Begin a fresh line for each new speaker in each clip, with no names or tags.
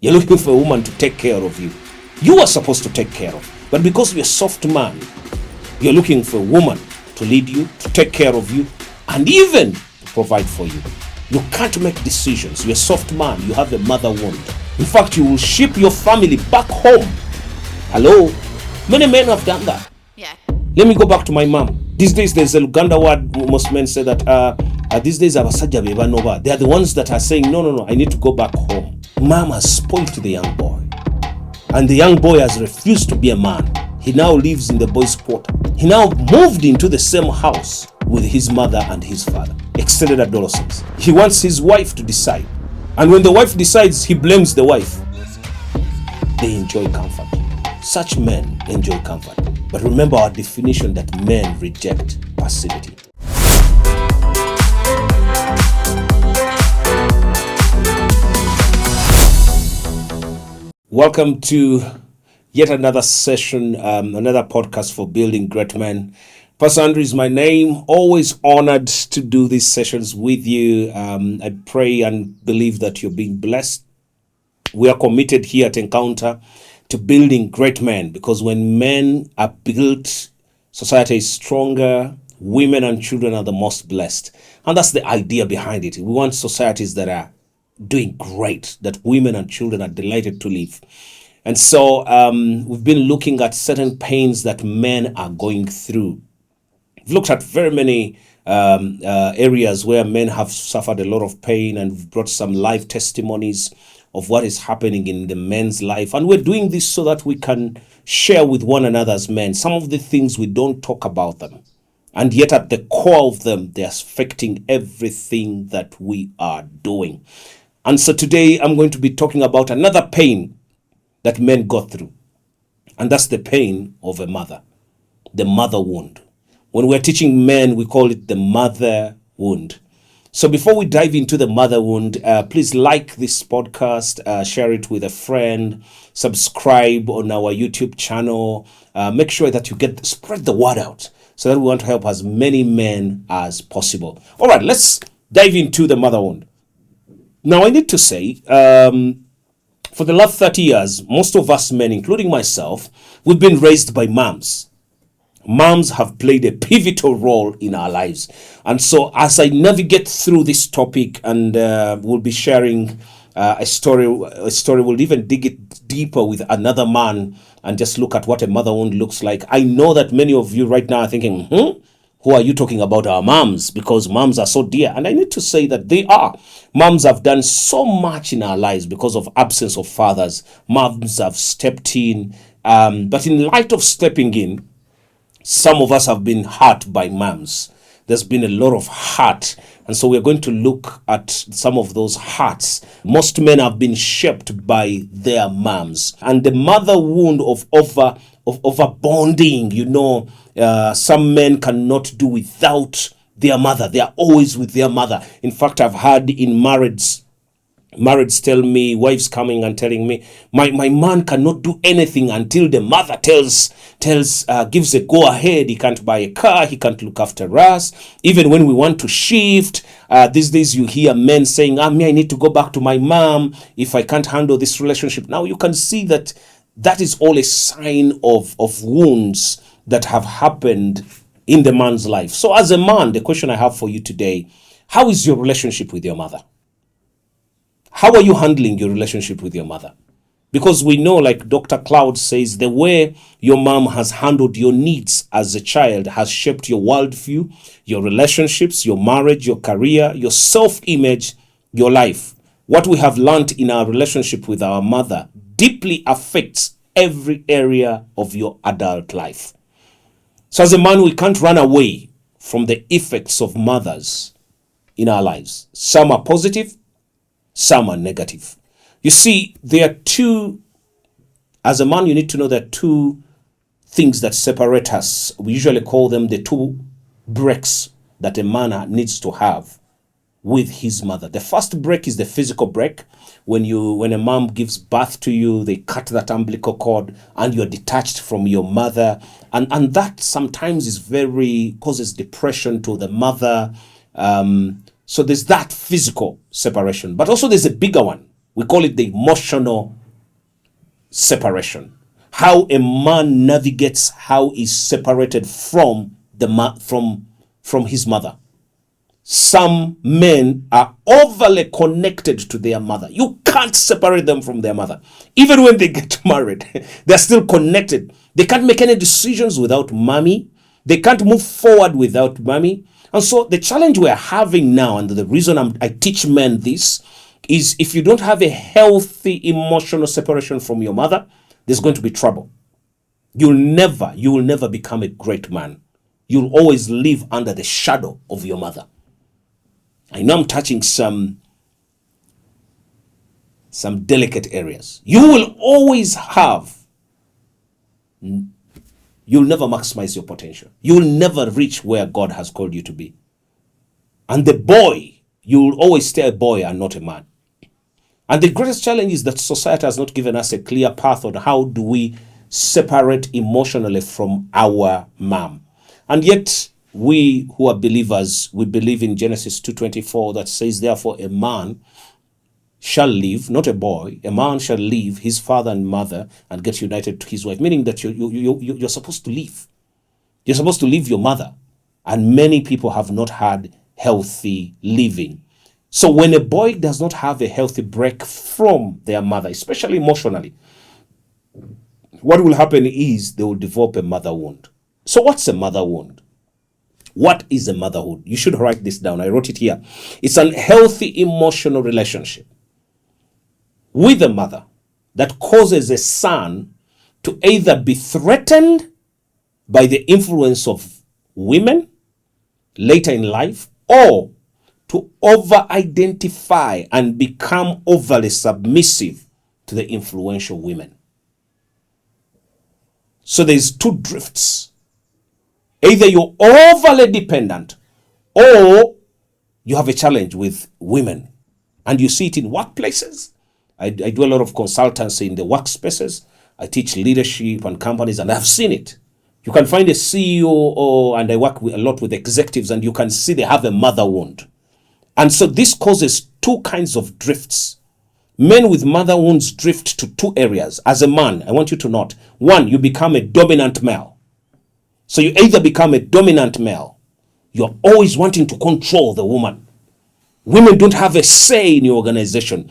You're looking for a woman to take care of you. You are supposed to take care of. But because you're a soft man, you're looking for a woman to lead you, to take care of you, and even to provide for you. You can't make decisions. You're a soft man. You have a mother wound. In fact, you will ship your family back home. Hello? Many men have done that.
Yeah.
Let me go back to my mom. These days, there's a Luganda word. Most men say that these days, they are the ones that are saying, no, I need to go back home. Mom has spoiled the young boy. And the young boy has refused to be a man. He now lives in the boys' quarter. He now moved into the same house with his mother and his father. Extended adolescence. He wants his wife to decide. And when the wife decides, he blames the wife. They enjoy comfort. Such men enjoy comfort. But remember our definition that men reject passivity. Welcome to yet another session, another podcast for Building Great Men. Pastor Andrew is my name. Always honored to do these sessions with you. I pray and believe that you're being blessed. We are committed here at Encounter to building great men, because when men are built, society is stronger. Women and children are the most blessed. And that's the idea behind it. We want societies that are doing great, that women and children are delighted to live. And so we've been looking at certain pains that men are going through. We've looked at very many areas where men have suffered a lot of pain, and we've brought some live testimonies of what is happening in the men's life. And we're doing this so that we can share with one another as men some of the things we don't talk about them. And yet at the core of them, they're affecting everything that we are doing. And so today I'm going to be talking about another pain that men go through. And that's the pain of a mother, the mother wound. When we're teaching men, we call it the mother wound. So before we dive into the mother wound, please like this podcast, share it with a friend, subscribe on our YouTube channel. Make sure that you spread the word out, so that we want to help as many men as possible. All right, let's dive into the mother wound. Now, I need to say, for the last 30 years, most of us men, including myself, we've been raised by moms. Moms have played a pivotal role in our lives. And so as I navigate through this topic, and we'll be sharing a story, we'll even dig it deeper with another man and just look at what a mother wound looks like. I know that many of you right now are thinking, who are you talking about? Our moms? Because moms are so dear. And I need to say that they are. Moms have done so much in our lives because of absence of fathers. Moms have stepped in. But in light of stepping in, some of us have been hurt by moms. There's been a lot of hurt. And so we're going to look at some of those hurts. Most men have been shaped by their moms. And the mother wound of over bonding, some men cannot do without their mother. They are always with their mother. In fact, I've had in marriage tell me, wives coming and telling me, my man cannot do anything until the mother gives a go ahead. He can't buy a car, he can't look after us. Even when we want to shift, these days you hear men saying, I need to go back to my mom if I can't handle this relationship. Now you can see that is all a sign of wounds that have happened in the man's life. So as a man, the question I have for you today, how is your relationship with your mother? How are you handling your relationship with your mother? Because we know, like Dr. Cloud says, the way your mom has handled your needs as a child has shaped your worldview, your relationships, your marriage, your career, your self-image, your life. What we have learned in our relationship with our mother deeply affects every area of your adult life. So as a man, we can't run away from the effects of mothers in our lives. Some are positive, some are negative. You see, as a man, you need to know there are two things that separate us. We usually call them the two breaks that a man needs to have with his mother. The first break is the physical break. When a mom gives birth to you, they cut that umbilical cord and you're detached from your mother. And that sometimes causes depression to the mother. So there's that physical separation. But also there's a bigger one, We call it the emotional separation. How a man navigates how he's separated from from his mother. Some men are overly connected to their mother. You can't separate them from their mother. Even when they get married, they're still connected. They can't make any decisions without mommy. They can't move forward without mommy. And so the challenge we're having now, and the reason I teach men this, is if you don't have a healthy emotional separation from your mother, there's going to be trouble. You will never become a great man. You'll always live under the shadow of your mother. I know I'm touching some delicate areas. You will always you'll never maximize your potential. You'll never reach where God has called you to be. And the boy, you'll always stay a boy and not a man. And the greatest challenge is that society has not given us a clear path on how do we separate emotionally from our mom. And yet, we who are believers, we believe in Genesis 2:24 that says, therefore a man shall leave, not a boy, a man shall leave his father and mother and get united to his wife, meaning that you're supposed to leave. You're supposed to leave your mother. And many people have not had healthy living. So when a boy does not have a healthy break from their mother, especially emotionally, what will happen is they will develop a mother wound. So what's a mother wound? What is a motherhood? You should write this down. I wrote it here. It's an healthy emotional relationship with a mother that causes a son to either be threatened by the influence of women later in life, or to over-identify and become overly submissive to the influential women. So there's two drifts. Either you're overly dependent, or you have a challenge with women. And you see it in workplaces. I do a lot of consultancy in the workspaces. I teach leadership and companies, and I've seen it. You can find a CEO, and I work a lot with executives, and you can see they have a mother wound. And so this causes two kinds of drifts. Men with mother wounds drift to two areas. As a man, I want you to note, one, you become a dominant male. So you either become a dominant male, you're always wanting to control the woman. Women don't have a say in your organization.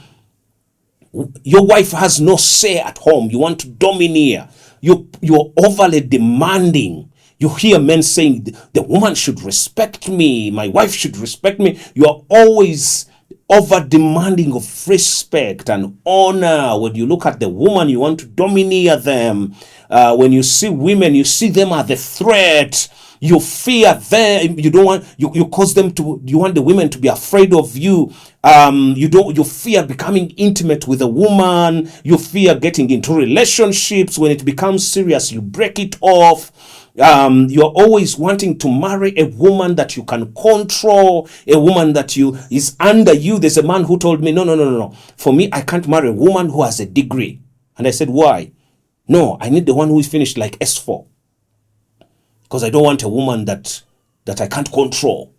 Your wife has no say at home. You want to domineer. You're overly demanding. You hear men saying, the woman should respect me, my wife should respect me. You're always over demanding of respect and honor. When you look at the woman, you want to domineer them. When you see women, you see them as a threat. You fear them. You don't want, you cause them to, you want the women to be afraid of you. You fear becoming intimate with a woman. You fear getting into relationships. When it becomes serious, you break it off. You're always wanting to marry a woman that you can control, a woman that is under you. There's a man who told me, no. For me, I can't marry a woman who has a degree. And I said, why? No, I need the one who is finished like S4. Because I don't want a woman that I can't control.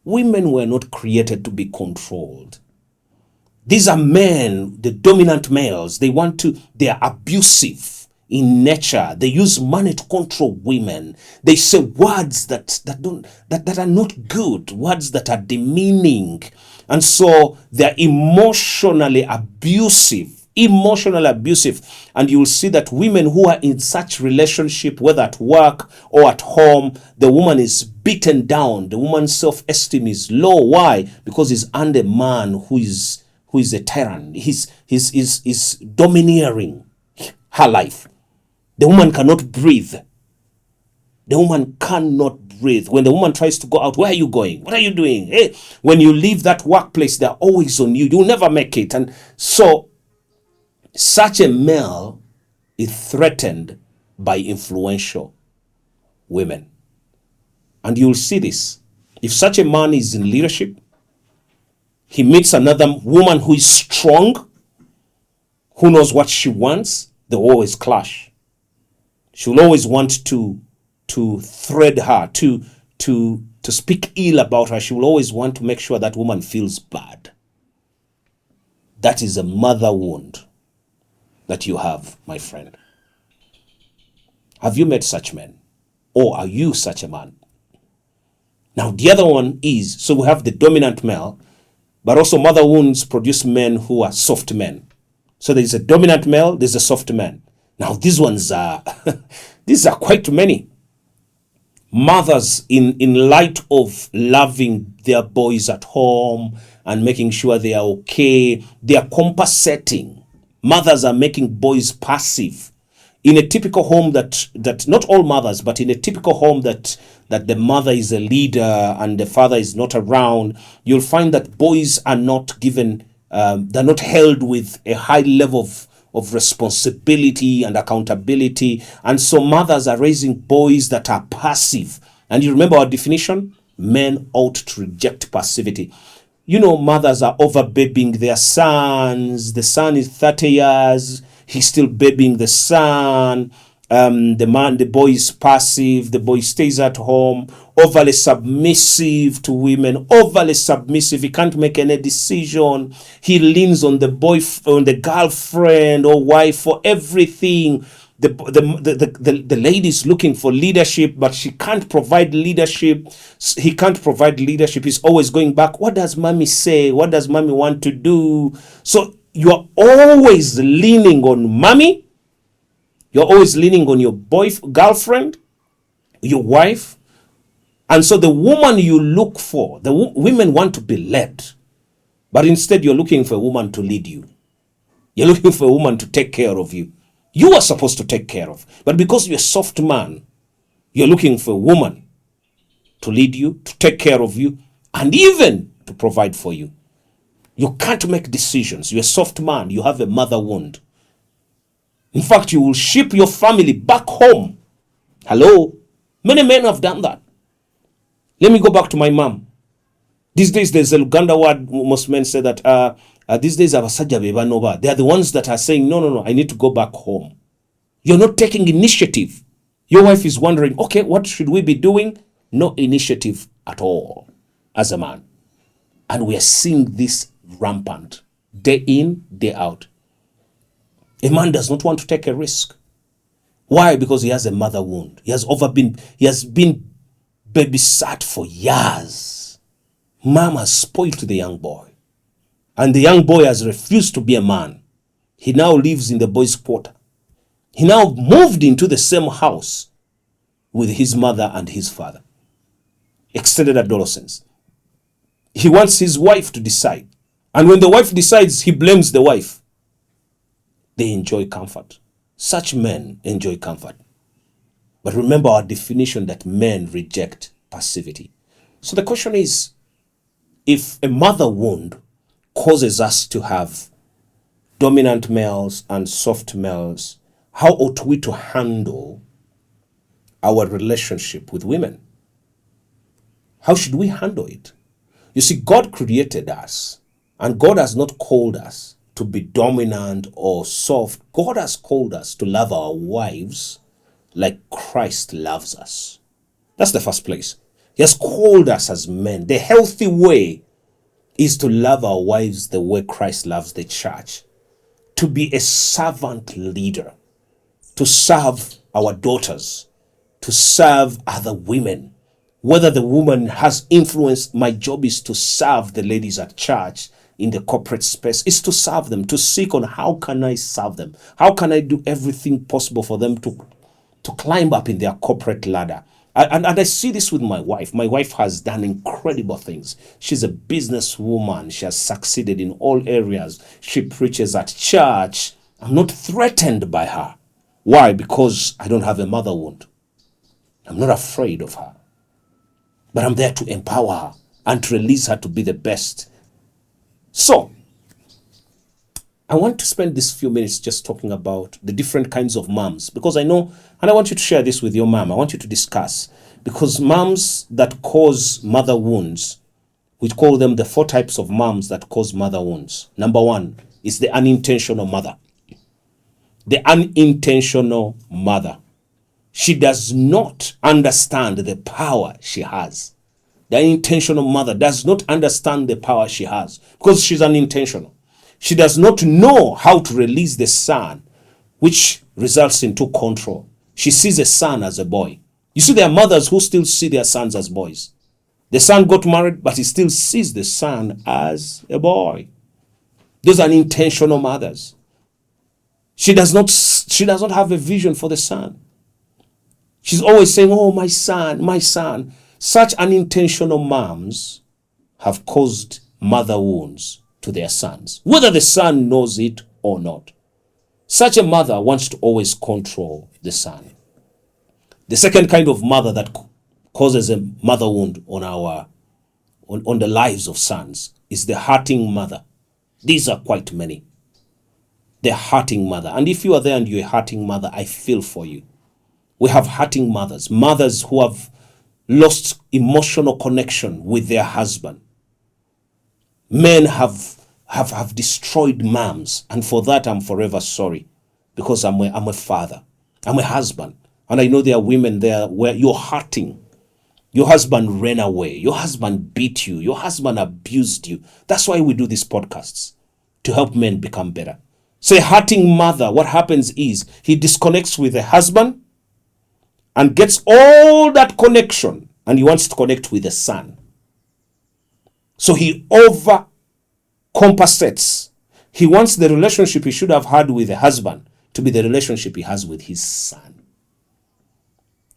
Women were not created to be controlled. These are men, the dominant males. They are abusive in nature. They use money to control women. They say words that are not good, words that are demeaning. And so they're emotionally abusive. And you will see that women who are in such relationship, whether at work or at home, the woman is beaten down. The woman's self-esteem is low. Why? Because he's under a man who is a tyrant. He's domineering her life. The woman cannot breathe. When the woman tries to go out, where are you going? What are you doing? Hey, when you leave that workplace, they're always on you. You'll never make it. And so such a male is threatened by influential women. And you'll see this. If such a man is in leadership, he meets another woman who is strong, who knows what she wants, they always clash. She'll always want to thread her, to speak ill about her. She will always want to make sure that woman feels bad. That is a mother wound that you have, my friend. Have you met such men? Or are you such a man? Now, the other one is, so we have the dominant male, but also mother wounds produce men who are soft men. So there's a dominant male, there's a soft man. Now, these ones are, these are quite many. Mothers, in light of loving their boys at home and making sure they are okay, they are compensating. Mothers are making boys passive. In a typical home that not all mothers, but in a typical home that the mother is a leader and the father is not around, you'll find that boys are not given, they're not held with a high level of responsibility and accountability. And so mothers are raising boys that are passive. And you remember our definition? Men ought to reject passivity. You know, mothers are over babying their sons. The son is 30 years. He's still babying the son. The boy is passive. The boy stays at home, overly submissive to women, overly submissive. He can't make any decision. He leans on the girlfriend or wife for everything. The lady is looking for leadership, but she can't provide leadership. He can't provide leadership. He's always going back. What does mommy say? What does mommy want to do? So you're always leaning on mommy. You're always leaning on your girlfriend, your wife. And so the woman you look for, women want to be led. But instead you're looking for a woman to lead you. You're looking for a woman to take care of you. You are supposed to take care of. But because you're a soft man, you're looking for a woman to lead you, to take care of you, and even to provide for you. You can't make decisions. You're a soft man. You have a mother wound. In fact, you will ship your family back home. Hello? Many men have done that. Let me go back to my mom. These days, there's a Luganda word, most men say that these days, they are the ones that are saying, no, I need to go back home. You're not taking initiative. Your wife is wondering, okay, what should we be doing? No initiative at all as a man. And we are seeing this rampant, day in, day out. A man does not want to take a risk. Why? Because he has a mother wound. He has been babysat for years. Mom has spoiled the young boy. And the young boy has refused to be a man. He now lives in the boys' quarter. He now moved into the same house with his mother and his father. Extended adolescence. He wants his wife to decide. And when the wife decides, he blames the wife. They enjoy comfort. Such men enjoy comfort. But remember our definition that men reject passivity. So the question is, if a mother wound causes us to have dominant males and soft males, how ought we to handle our relationship with women? How should we handle it? You see, God created us, and God has not called us to be dominant or soft. God has called us to love our wives like Christ loves us. That's the first place. He has called us as men. The healthy way is to love our wives the way Christ loves the church. To be a servant leader. To serve our daughters. To serve other women. Whether the woman has influence, my job is to serve the ladies at church in the corporate space, is to serve them, to seek on how can I serve them? How can I do everything possible for them to climb up in their corporate ladder? And I see this with my wife. My wife has done incredible things. She's a businesswoman. She has succeeded in all areas. She preaches at church. I'm not threatened by her. Why? Because I don't have a mother wound. I'm not afraid of her. But I'm there to empower her and to release her to be the best. So, I want to spend these few minutes just talking about the different kinds of moms, because I know, and I want you to share this with your mom. I want you to discuss, because moms that cause mother wounds, we call them the 4 types of moms that cause mother wounds. Number 1 is the unintentional mother. The unintentional mother. She does not understand the power she has. The unintentional mother does not understand the power she has because she's unintentional. She does not know how to release the son, which results into control. She sees a son as a boy. You see, there are mothers who still see their sons as boys. The son got married, but he still sees the son as a boy. Those are unintentional mothers. She does not have a vision for the son. She's always saying, oh, my son, my son. Such unintentional moms have caused mother wounds to their sons, whether the son knows it or not. Such a mother wants to always control the son. The second kind of mother that causes a mother wound on the lives of sons is the hurting mother. These are quite many. The hurting mother. And if you are there and you're a hurting mother, I feel for you. We have hurting mothers, mothers who have lost emotional connection with their husband. Men have destroyed moms, and for that I'm forever sorry, because I'm a father, I'm a husband, and I know there are women there where you're hurting. Your husband ran away, your husband beat you, your husband abused you. That's why we do these podcasts, to help men become better. So a hurting mother, what happens is he disconnects with the husband and gets all that connection, and he wants to connect with the son. So he overcompensates. He wants the relationship he should have had with the husband to be the relationship he has with his son.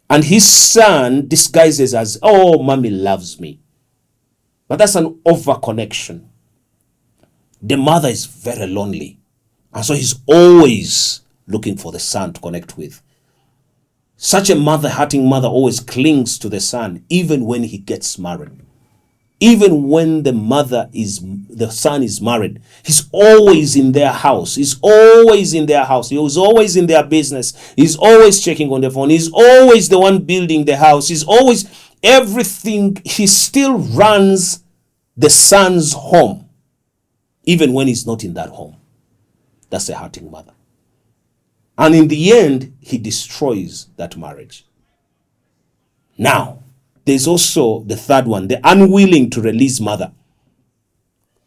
And his son disguises as, oh, mommy loves me. But that's an overconnection. The mother is very lonely. And so he's always looking for the son to connect with. Such a mother, hurting mother, always clings to the son, even when he gets married. Even when the son is married, he's always in their house. He's always in their house. He was always in their business. He's always checking on the phone. He's always the one building the house. He's always everything. He still runs the son's home, even when he's not in that home. That's a hurting mother. And in the end, he destroys that marriage. Now, there's also the third one, the unwilling to release mother.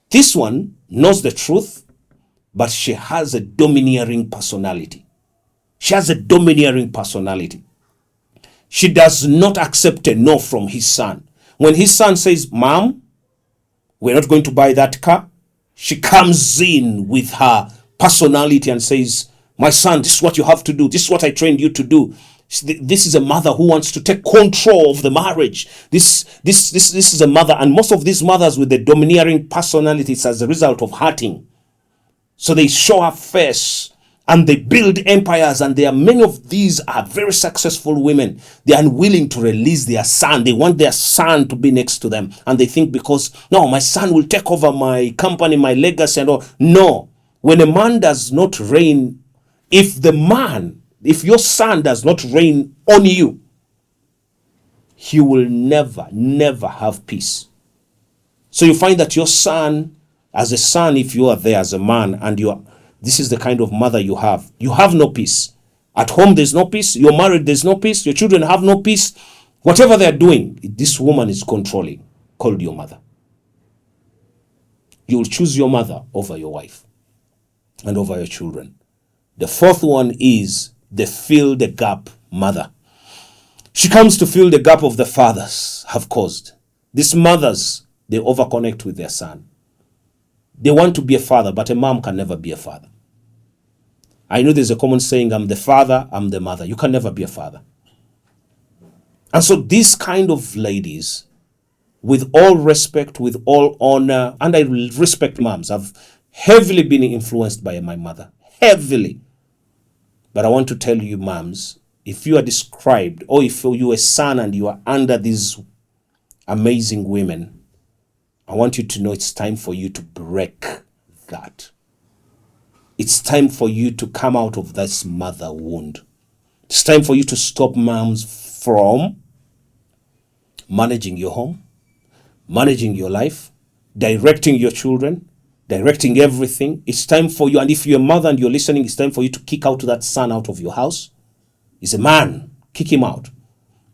This one knows the truth, but she has a domineering personality. She has a domineering personality. She does not accept a no from his son. When his son says, Mom, we're not going to buy that car, she comes in with her personality and says, my son, this is what you have to do. This is what I trained you to do. This is a mother who wants to take control of the marriage. This is a mother, and most of these mothers with the domineering personalities as a result of hurting. So they show up face and they build empires, and there are many of these are very successful women. They are unwilling to release their son. They want their son to be next to them, and they think because no, my son will take over my company, my legacy, and all. No, when a man does not reign, if your son does not reign on you, he will never have peace. So you find that your son, as a son, if you are there as a man and this is the kind of mother you have no peace. At home, there's no peace. You're married, there's no peace. Your children have no peace. Whatever they're doing, this woman is controlling, called your mother. You'll choose your mother over your wife and over your children. The fourth one is the fill the gap mother. She comes to fill the gap of the fathers have caused. These mothers, they overconnect with their son. They want to be a father, but a mom can never be a father. I know there's a common saying, I'm the father, I'm the mother. You can never be a father. And so these kind of ladies, with all respect, with all honor, and I respect moms, I've heavily been influenced by my mother. Heavily. But I want to tell you, moms, if you are described, or if you're a son and you are under these amazing women, I want you to know it's time for you to break that. It's time for you to come out of this mother wound. It's time for you to stop moms from managing your home, managing your life, directing your children, directing everything. It's time for you, and if you're a mother and you're listening, it's time for you to kick out that son out of your house. He's a man. Kick him out.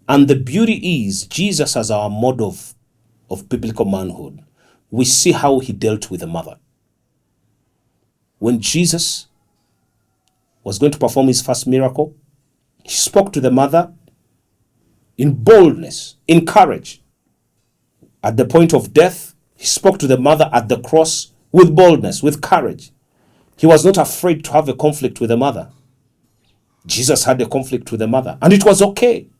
And the beauty is, Jesus as our model of biblical manhood, we see how he dealt with a mother. when Jesus was going to perform his first miracle, he spoke to the mother in boldness, in courage. At the point of death, he spoke to the mother at the cross with boldness, with courage. He was not afraid to have a conflict with the mother. Jesus had a conflict with the mother, and it was okay.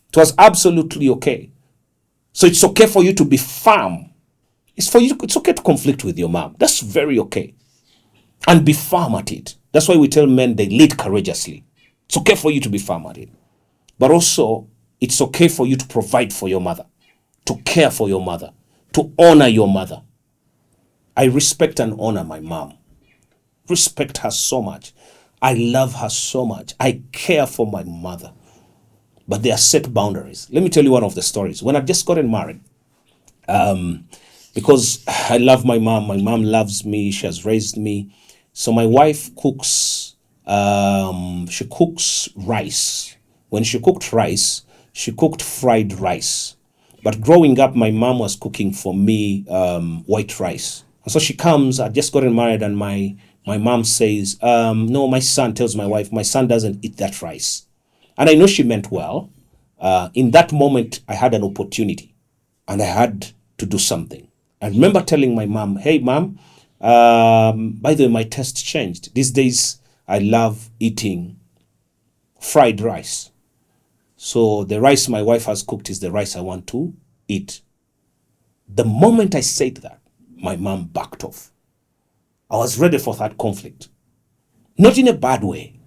It was absolutely okay. So it's okay for you to be firm. It's okay to conflict with your mom. That's very okay. And be firm at it. That's why we tell men they lead courageously. It's okay for you to be firm at it. But also, it's okay for you to provide for your mother, to care for your mother, to honor your mother. I respect and honor my mom. Respect her so much. I love her so much. I care for my mother. But there are set boundaries. Let me tell you one of the stories. When I just gotten married, because I love my mom loves me, she has raised me. So my wife cooks, she cooks rice. When she cooked rice, she cooked fried rice. But growing up, my mom was cooking for me white rice. And so she comes, I just gotten married, and my mom says, no, my son, tells my wife, my son doesn't eat that rice. And I know she meant well. In that moment, I had an opportunity and I had to do something. I remember telling my mom, hey, mom, by the way, my taste changed. These days, I love eating fried rice. So the rice my wife has cooked is the rice I want to eat. The moment I said that, my mom backed off. I was ready for that conflict. Not in a bad way.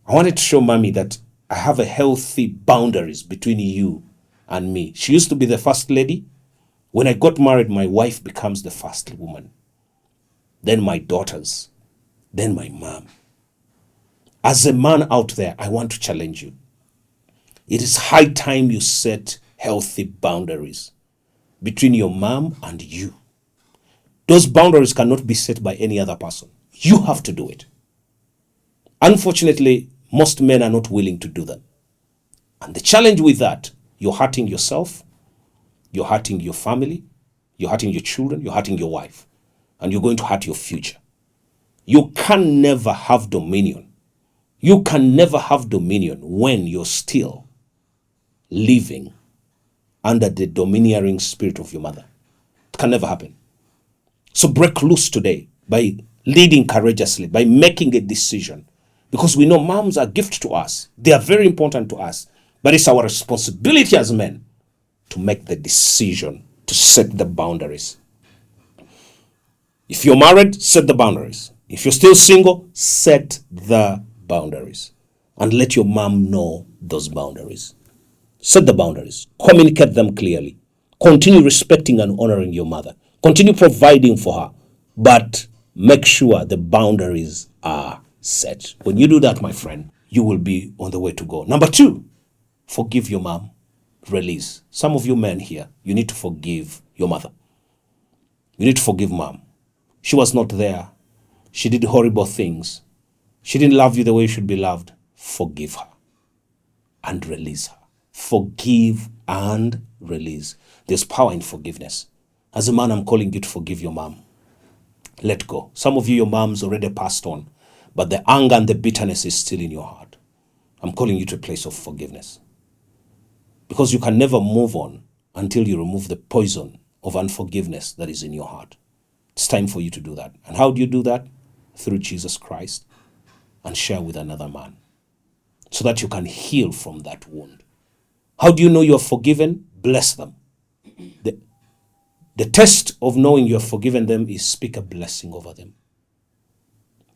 I wanted to show mommy that I have a healthy boundaries between you and me. She used to be the first lady. When I got married, my wife becomes the first woman. Then my daughters. Then my mom. As a man out there, I want to challenge you. It is high time you set healthy boundaries between your mom and you. Those boundaries cannot be set by any other person. You have to do it. Unfortunately, most men are not willing to do that. And the challenge with that, you're hurting yourself, you're hurting your family, you're hurting your children, you're hurting your wife, and you're going to hurt your future. You can never have dominion. You can never have dominion when you're still living under the domineering spirit of your mother. It can never happen. So break loose today by leading courageously, by making a decision. Because we know moms are a gift to us. They are very important to us. But it's our responsibility as men to make the decision, to set the boundaries. If you're married, set the boundaries. If you're still single, set the boundaries. And let your mom know those boundaries. Set the boundaries. Communicate them clearly. Continue respecting and honoring your mother. Continue providing for her. But make sure the boundaries are set. When you do that, my friend, you will be on the way to go. Number 2, forgive your mom. Release. Some of you men here, you need to forgive your mother. You need to forgive mom. She was not there. She did horrible things. She didn't love you the way you should be loved. Forgive her and release her. Forgive and release. There's power in forgiveness. As a man, I'm calling you to forgive your mom. Let go. Some of you, your mom's already passed on, but the anger and the bitterness is still in your heart. I'm calling you to a place of forgiveness. Because you can never move on until you remove the poison of unforgiveness that is in your heart. It's time for you to do that. And how do you do that? Through Jesus Christ, and share with another man so that you can heal from that wound. How do you know you're forgiven? Bless them. The test of knowing you're forgiven them is speak a blessing over them.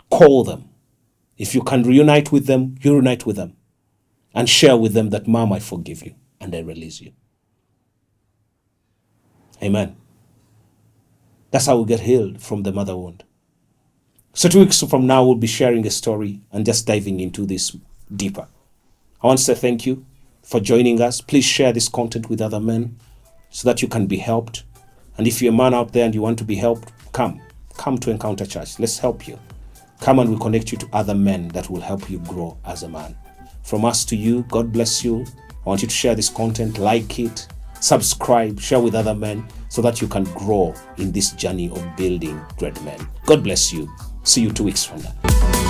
Call them. If you can reunite with them, you reunite with them. And share with them that, Mom, I forgive you and I release you. Amen. That's how we get healed from the mother wound. So 2 weeks from now, we'll be sharing a story and just diving into this deeper. I want to say thank you for joining us. Please share this content with other men so that you can be helped. And if you're a man out there and you want to be helped, come to Encounter Church. Let's help you. Come and we'll connect you to other men that will help you grow as a man. From us to you, God bless you. I want you to share this content, like it, subscribe, share with other men so that you can grow in this journey of building great men. God bless you. See you 2 weeks from now.